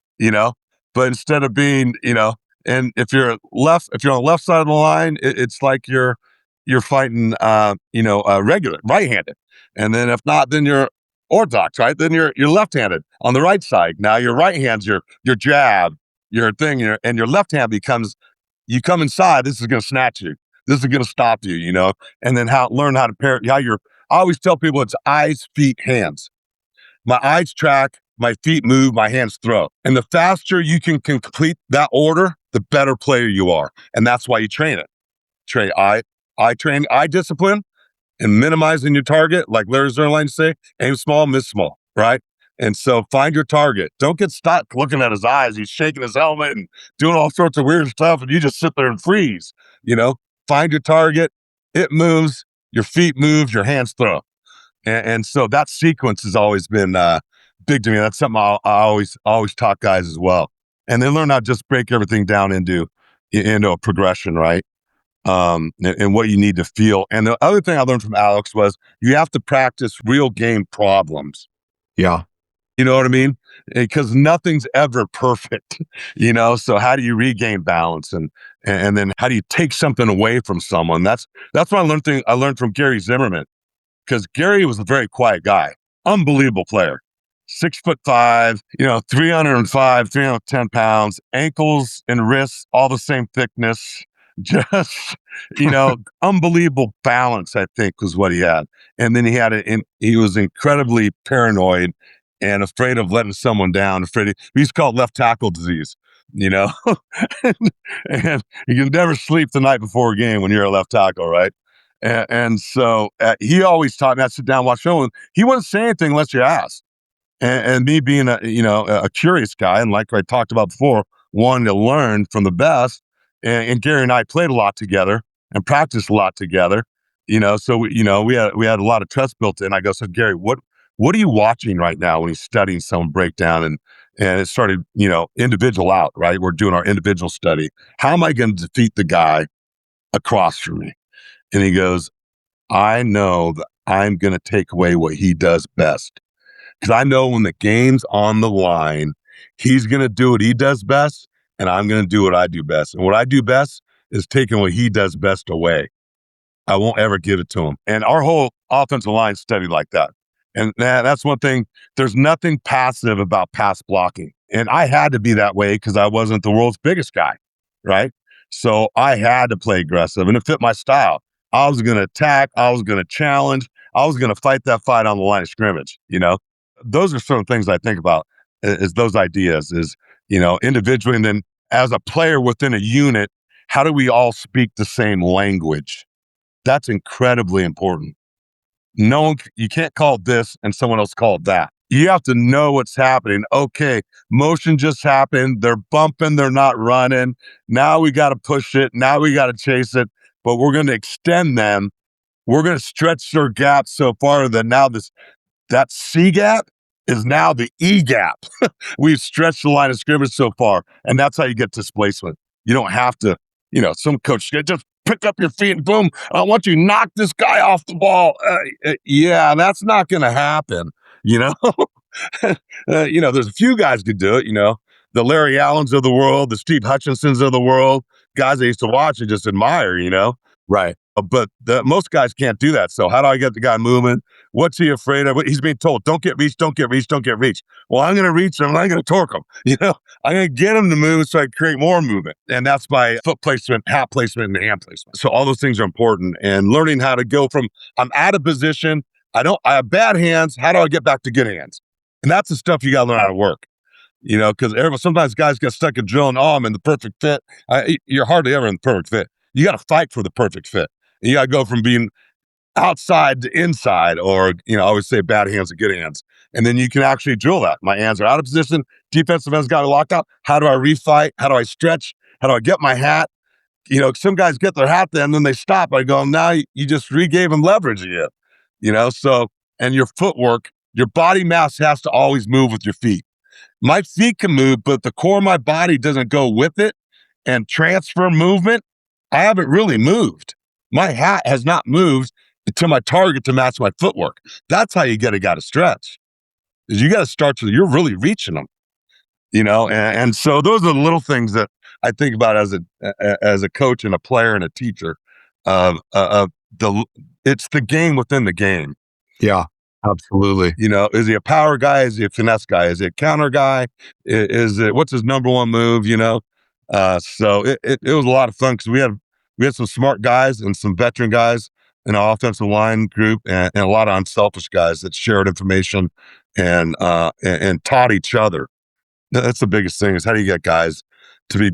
but instead of being, and if you're on the left side of the line, it's like you're fighting, regular right-handed. And then if not, then you're orthodox, right? Then you're left-handed on the right side. Now your right hand's your jab, your thing, and your left hand becomes, you come inside, this is going to snatch you. This is going to stop you, and then learn how to pair, I always tell people it's eyes, feet, hands. My eyes track, my feet move, my hands throw. And the faster you can complete that order, the better player you are. And that's why you train it. Train eye discipline and minimizing your target, like Larry Zerline say, aim small, miss small, right? And so find your target. Don't get stuck looking at his eyes. He's shaking his helmet and doing all sorts of weird stuff, and you just sit there and freeze. Find your target. It moves. Your feet move. Your hands throw. And so that sequence has always been big to me. That's something I always taught guys as well. And they learn how to just break everything down into a progression, right? And what you need to feel. And the other thing I learned from Alex was you have to practice real game problems. Yeah. You know what I mean? Because nothing's ever perfect, So how do you regain balance, and then how do you take something away from someone? That's what I learned from Gary Zimmerman, because Gary was a very quiet guy, unbelievable player, 6'5", 305, 310 pounds, ankles and wrists all the same thickness. Just, unbelievable balance, I think, was what he had. And then he was incredibly paranoid and afraid of letting someone down. We used to call it left tackle disease, and you can never sleep the night before a game when you're a left tackle, right? And so he always taught me, I'd sit down, watch film, and he wouldn't say anything unless you asked. And me being a curious guy, and like I talked about before, wanting to learn from the best. And Gary and I played a lot together and practiced a lot together, so we had a lot of trust built in. I go, so Gary, what are you watching right now when he's studying someone break down? And it started, individual out, right? We're doing our individual study. How am I going to defeat the guy across from me? And he goes, I know that I'm going to take away what he does best. Because I know when the game's on the line, he's going to do what he does best, and I'm going to do what I do best. And what I do best is taking what he does best away. I won't ever give it to him. And our whole offensive line studied like that. And that's one thing. There's nothing passive about pass blocking. And I had to be that way because I wasn't the world's biggest guy, right? So I had to play aggressive, and it fit my style. I was going to attack. I was going to challenge. I was going to fight that fight on the line of scrimmage, Those are certain things I think about is those ideas is, individually. And then as a player within a unit, how do we all speak the same language? That's incredibly important. You can't call it this and someone else call it that. You have to know what's happening. Okay, motion just happened. They're bumping. They're not running. Now we got to push it. Now we got to chase it. But we're going to extend them. We're going to stretch their gap so far that now that C gap is now the E gap. We've stretched the line of scrimmage so far, and that's how you get displacement. You don't have to, some coach just pick up your feet and boom, I want you to knock this guy off the ball. Yeah, that's not going to happen. There's a few guys who do it, the Larry Allens of the world, the Steve Hutchinsons of the world, guys I used to watch and just admire, Right. But most guys can't do that. So how do I get the guy moving? What's he afraid of? He's being told, don't get reached, don't get reached, don't get reached. Well, I'm going to reach him and I'm going to torque him. I'm going to get him to move so I create more movement. And that's by foot placement, hat placement, and hand placement. So all those things are important. And learning how to go from, I'm out of position, I have bad hands, how do I get back to good hands? And that's the stuff you got to learn how to work. Because sometimes guys get stuck in drilling, I'm in the perfect fit. You're hardly ever in the perfect fit. You got to fight for the perfect fit. You got to go from being outside to inside, or, I always say bad hands to good hands. And then you can actually drill that. My hands are out of position. Defensive ends got to lock out. How do I refight? How do I stretch? How do I get my hat? Some guys get their hat there and then they stop. I go, now you just regave them leverage again. So, and your footwork, your body mass has to always move with your feet. My feet can move, but the core of my body doesn't go with it and transfer movement. I haven't really moved. My hat has not moved to my target to match my footwork. That's how you get a guy to stretch. Is you got to start to, you're really reaching them, and so those are the little things that I think about as a coach and a player and a teacher it's the game within the game. Yeah, absolutely. Is he a power guy? Is he a finesse guy? Is he a counter guy? Is it, what's his number one move? So it was a lot of fun because we had some smart guys and some veteran guys in our offensive line group and a lot of unselfish guys that shared information and taught each other. That's the biggest thing, is how do you get guys to be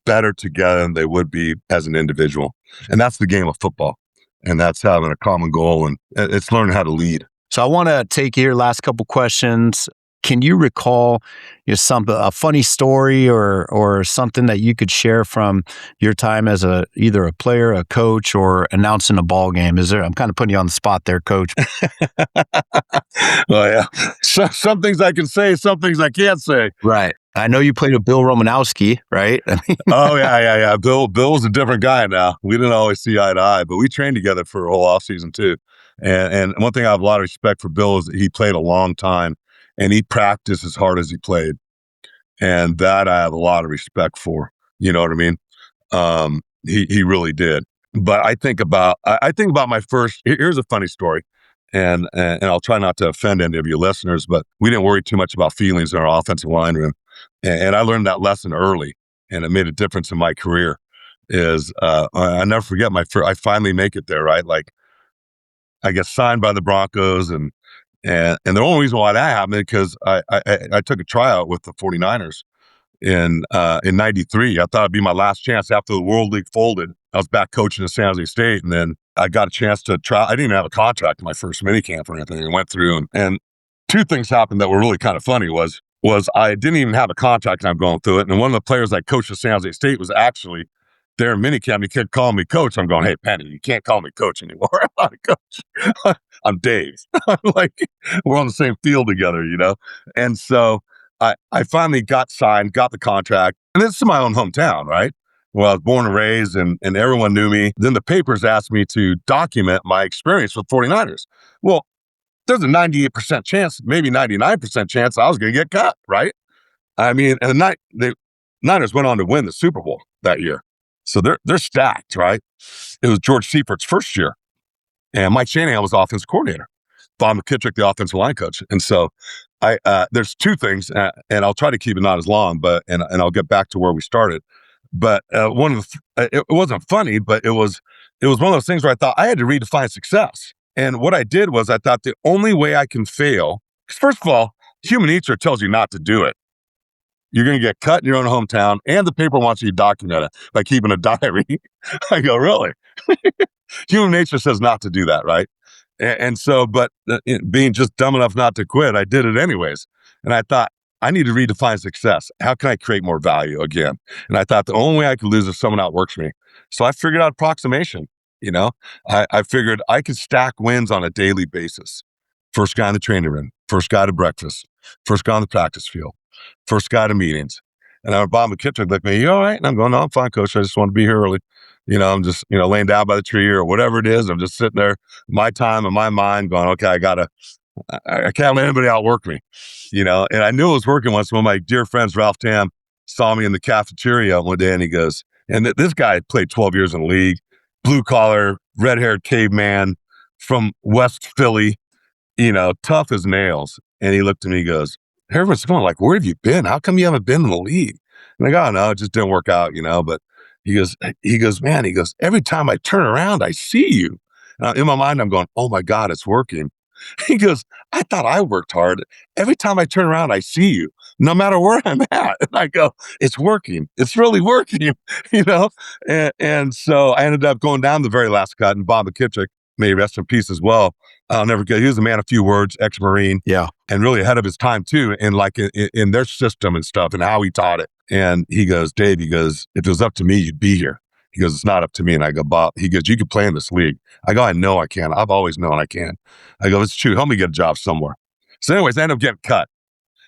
better together than they would be as an individual? And that's the game of football. And that's having a common goal, and it's learning how to lead. So I want to take your last couple questions. Can you recall a funny story or something that you could share from your time as either a player, a coach, or announcing a ball game? I'm kind of putting you on the spot there, Coach. Well, yeah. Some things I can say, some things I can't say. Right. I know you played with Bill Romanowski, right? Oh, yeah. Bill was a different guy now. We didn't always see eye to eye, but we trained together for a whole offseason too. And one thing I have a lot of respect for Bill is that he played a long time and he practiced as hard as he played. And that I have a lot of respect for. You know what I mean? He really did. But I think about my first. Here's a funny story, and I'll try not to offend any of your listeners, but we didn't worry too much about feelings in our offensive line room, and I learned that lesson early, and it made a difference in my career. I never forget I finally make it there, right? Like I get signed by the Broncos, and the only reason why that happened because I took a tryout with the 49ers in '93. I thought it'd be my last chance after the World League folded. I was back coaching at San Jose State, and then I got a chance to try. I didn't even have a contract in my first minicamp or anything. I went through, and two things happened that were really kind of funny. Was I didn't even have a contract, and I'm going through it. And one of the players I coached at San Jose State was actually there in minicamp. He kept calling me coach. I'm going, hey, Penny, you can't call me coach anymore. I'm not a coach. I'm Dave. I'm like, we're on the same field together, you know? And so I finally got signed, got the contract. And this is my own hometown, right? Well, I was born and raised, and everyone knew me. Then the papers asked me to document my experience with 49ers. Well, there's a 98% chance, maybe 99% chance I was going to get cut, right? I mean, and the Niners went on to win the Super Bowl that year. So they're stacked, right? It was George Seifert's first year. And Mike Shanahan was offensive coordinator. Bob McKittrick, the offensive line coach. And so there's two things, and I'll try to keep it not as long, but and I'll get back to where we started. But it wasn't funny, but it was one of those things where I thought I had to redefine success. And what I did was I thought the only way I can fail, because first of all, human nature tells you not to do it. You're going to get cut in your own hometown, and the paper wants you to document it by keeping a diary. I go, really? Human nature says not to do that, right? And so, but being just dumb enough not to quit, I did it anyways. And I thought, I need to redefine success. How can I create more value again? And I thought the only way I could lose is if someone outworks me. So I figured out approximation. You know, I figured I could stack wins on a daily basis. First guy in the training room, first guy to breakfast, first guy on the practice field, first guy to meetings. And Bob McKittrick looked at me, you all right? And I'm going, no, I'm fine, coach. I just want to be here early. You know, I'm just, laying down by the tree or whatever it is. I'm just sitting there, my time and my mind going, okay, I can't let anybody outwork me, and I knew it was working once when my dear friends, Ralph Tam, saw me in the cafeteria one day, and he goes, and this guy had played 12 years in the league, blue collar, red-haired caveman from West Philly, tough as nails. And he looked at me, he goes, everyone's going like, where have you been? How come you haven't been in the league? And I go, oh, no, it just didn't work out, but he goes, man, every time I turn around, I see you. In my mind, I'm going, oh my God, it's working. He goes, I thought I worked hard. Every time I turn around, I see you, no matter where I'm at. And I go, it's working. It's really working, And so I ended up going down the very last cut, and Bob McKittrick, may he rest in peace as well. I'll never forget. He was a man of few words, ex-Marine. Yeah. And really ahead of his time too, and like in their system and stuff and how he taught it. And he goes, Dave, if it was up to me, you'd be here. He goes, it's not up to me. And I go, Bob, he goes, you could play in this league. I go, I know I can. I've always known I can. I go, it's true. Help me get a job somewhere. So anyways, I ended up getting cut.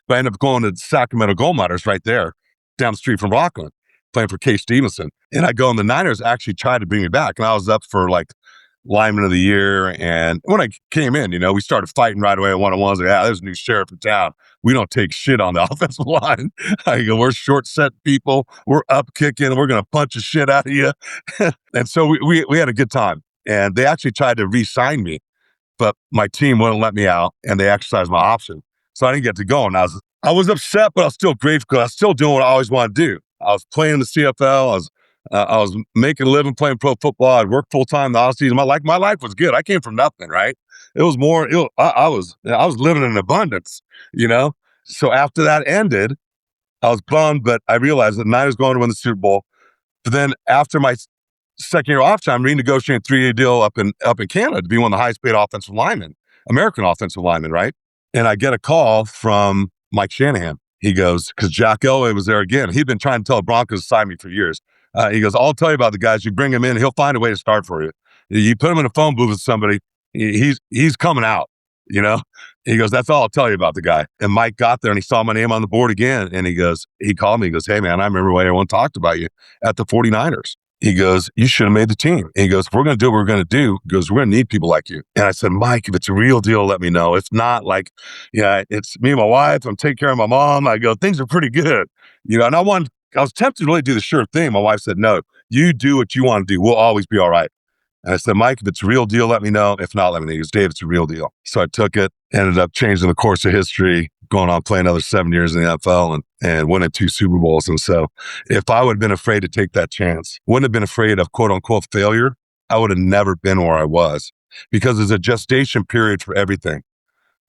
But I ended up going to Sacramento Gold Miners right there, down the street from Rockland, playing for Kay Stevenson. And I go, and the Niners actually tried to bring me back. And I was up for like lineman of the year. And when I came in, we started fighting right away at one-on-ones. Like, there's a new sheriff in town. We don't take shit on the offensive line. I go, we're short set people. We're up kicking. We're going to punch the shit out of you. And so we had a good time. And they actually tried to re-sign me, but my team wouldn't let me out, and they exercised my option. So I didn't get to go. And I was upset, but I was still grateful because I was still doing what I always wanted to do. I was playing in the CFL. I was making a living playing pro football. I'd work full time in the off season. My life was good. I came from nothing, right? It was more, I was living in abundance, you know? So after that ended, I was bummed, but I realized that Niners going to win the Super Bowl. But then after my second year off time, renegotiating a 3-year deal up in Canada to be one of the highest paid offensive linemen, American offensive linemen, right? And I get a call from Mike Shanahan. He goes, because Jack Elway was there again. He'd been trying to tell the Broncos to sign me for years. He goes, I'll tell you about the guys. You bring him in, he'll find a way to start for you. You put him in a phone booth with somebody, he's coming out, you know? He goes, that's all I'll tell you about the guy. And Mike got there and he saw my name on the board again. And he called me, he goes, hey man, I remember when everyone talked about you at the 49ers. He goes, you should have made the team. And he goes, if we're going to do what we're going to do, he goes, we're going to need people like you. And I said, Mike, if it's a real deal, let me know. If not, like, yeah, it's me and my wife. I'm taking care of my mom. I go, things are pretty good. You know, and I was tempted to really do the sure thing. My wife said, no, you do what you want to do. We'll always be all right. And I said, Mike, if it's a real deal, let me know. If not, let me know. He goes, Dave, it's a real deal. So I took it, ended up changing the course of history, going on playing another 7 years in the NFL and winning 2 Super Bowls. And so if I would have been afraid to take that chance, wouldn't have been afraid of quote unquote failure, I would have never been where I was, because there's a gestation period for everything.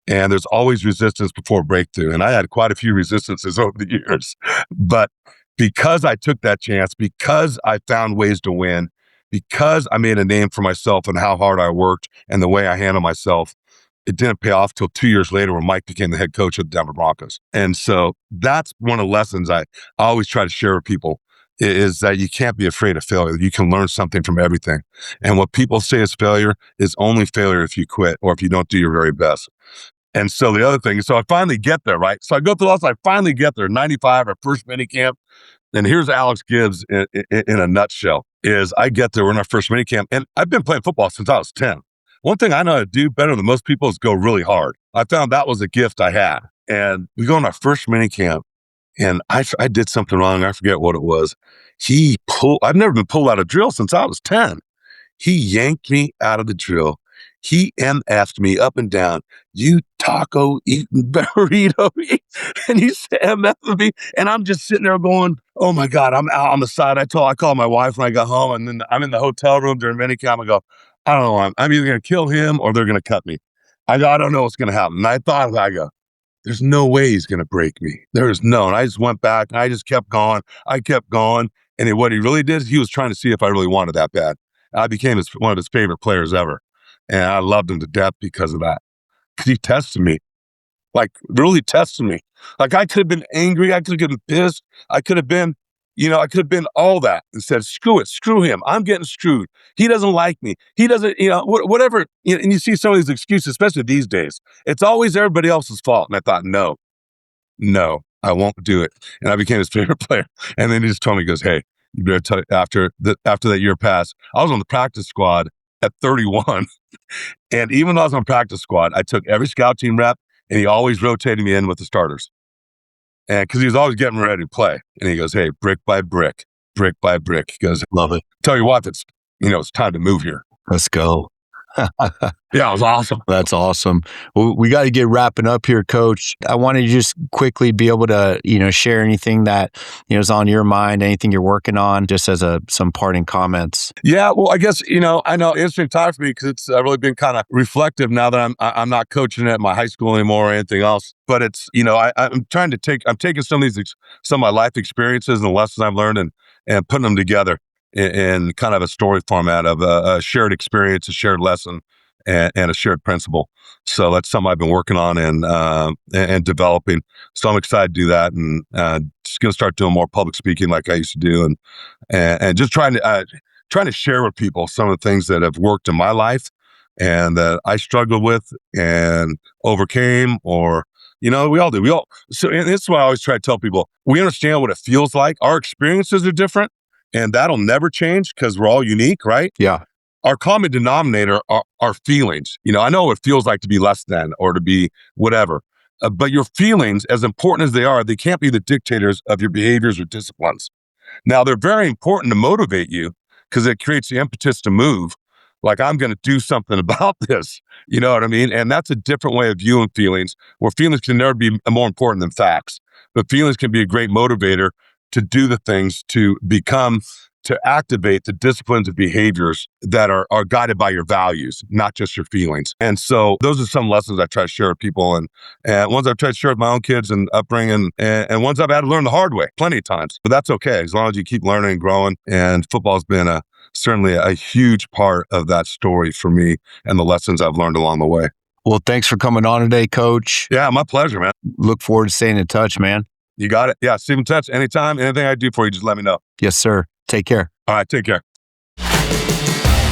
And there's always resistance before breakthrough. And I had quite a few resistances over the years. But because I took that chance, because I found ways to win, because I made a name for myself and how hard I worked and the way I handled myself, it didn't pay off till 2 years later when Mike became the head coach of the Denver Broncos. And so that's one of the lessons I always try to share with people, is that you can't be afraid of failure. You can learn something from everything. And what people say is failure is only failure if you quit or if you don't do your very best. And so the other thing is, so I finally get there, right? So I go through all this, I finally get there, 95, our first mini camp. And here's Alex Gibbs in a nutshell, is I get there, we're in our first mini camp, and I've been playing football since I was 10. One thing I know how to do better than most people is go really hard. I found that was a gift I had. And we go on our first mini camp, and I did something wrong. I forget what it was. I've never been pulled out of drill since I was 10. He yanked me out of the drill. He MF'd me up and down. You taco eating burrito. And he's MF'ing me. And I'm just sitting there going, oh my God, I'm out on the side. I called my wife when I got home, and then I'm in the hotel room during minicamp. I go, I don't know. I'm either going to kill him or they're going to cut me. I don't know what's going to happen. And I thought, I go, there's no way he's going to break me. There is no. And I just went back and I just kept going. I kept going. And what he really did, he was trying to see if I really wanted that bad. I became one of his favorite players ever. And I loved him to death because of that. Because he tested me. Like, really tested me. Like, I could have been angry. I could have been pissed. I could have been, I could have been all that and said, screw it. Screw him. I'm getting screwed. He doesn't like me. He doesn't, whatever. And you see some of these excuses, especially these days. It's always everybody else's fault. And I thought, no, I won't do it. And I became his favorite player. And then he just told me, he goes, hey, you better tell after that year passed, I was on the practice squad at 31. And even though I was on practice squad, I took every scout team rep, and he always rotated me in with the starters. And because he was always getting ready to play. And he goes, hey, brick by brick. He goes, love it. Tell you what, it's time to move here. Let's go. Yeah, it was awesome. That's awesome. Well, we got to get wrapping up here, Coach. I wanted to just quickly be able to, share anything that, is on your mind, anything you're working on, just as some parting comments. Yeah, well, I guess, I know interesting time for me because it's really been kind of reflective now that I'm not coaching at my high school anymore or anything else. But it's, I'm taking some of my life experiences and the lessons I've learned and putting them together in kind of a story format of a shared experience, a shared lesson, and a shared principle. So that's something I've been working on and developing. So I'm excited to do that, and just going to start doing more public speaking like I used to do, and just trying to share with people some of the things that have worked in my life and that I struggled with and overcame, or we all do. So and this is why I always try to tell people: we understand what it feels like. Our experiences are different. And that'll never change because we're all unique, right? Yeah. Our common denominator are feelings. I know what it feels like to be less than or to be whatever. But your feelings, as important as they are, they can't be the dictators of your behaviors or disciplines. Now, they're very important to motivate you because it creates the impetus to move. Like, I'm going to do something about this. You know what I mean? And that's a different way of viewing feelings, where feelings can never be more important than facts. But feelings can be a great motivator to do the things to become to activate the disciplines and behaviors that are guided by your values, not just your feelings. And so those are some lessons I try to share with people, and ones I've tried to share with my own kids and upbringing, and ones I've had to learn the hard way plenty of times. But that's okay, as long as you keep learning and growing. And football's been certainly a huge part of that story for me and the lessons I've learned along the way. Well, thanks for coming on today, Coach. Yeah, my pleasure, man. Look forward to staying in touch, man. You got it. Yeah, stay in touch anytime. Anything I do for you, just let me know. Yes, sir. Take care. All right, take care.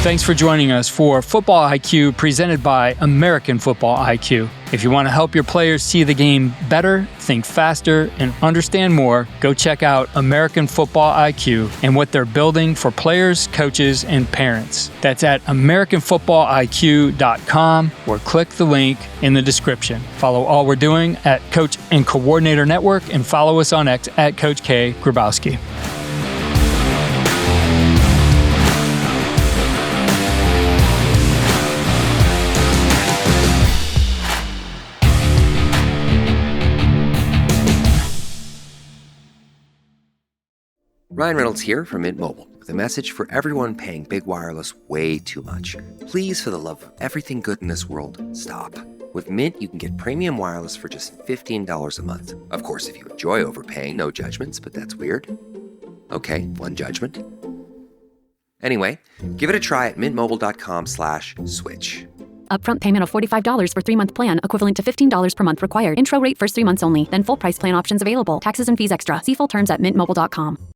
Thanks for joining us for Football IQ presented by American Football IQ. If you want to help your players see the game better, think faster, and understand more, go check out American Football IQ and what they're building for players, coaches, and parents. That's at AmericanFootballIQ.com or click the link in the description. Follow all we're doing at Coach and Coordinator Network and follow us on X at Coach K. Grabowski. Ryan Reynolds here from Mint Mobile with a message for everyone paying big wireless way too much. Please, for the love of everything good in this world, stop. With Mint, you can get premium wireless for just $15 a month. Of course, if you enjoy overpaying, no judgments, but that's weird. Okay, one judgment. Anyway, give it a try at mintmobile.com/switch. Upfront payment of $45 for 3-month plan, equivalent to $15 per month required. Intro rate first 3 months only, then full price plan options available. Taxes and fees extra. See full terms at mintmobile.com.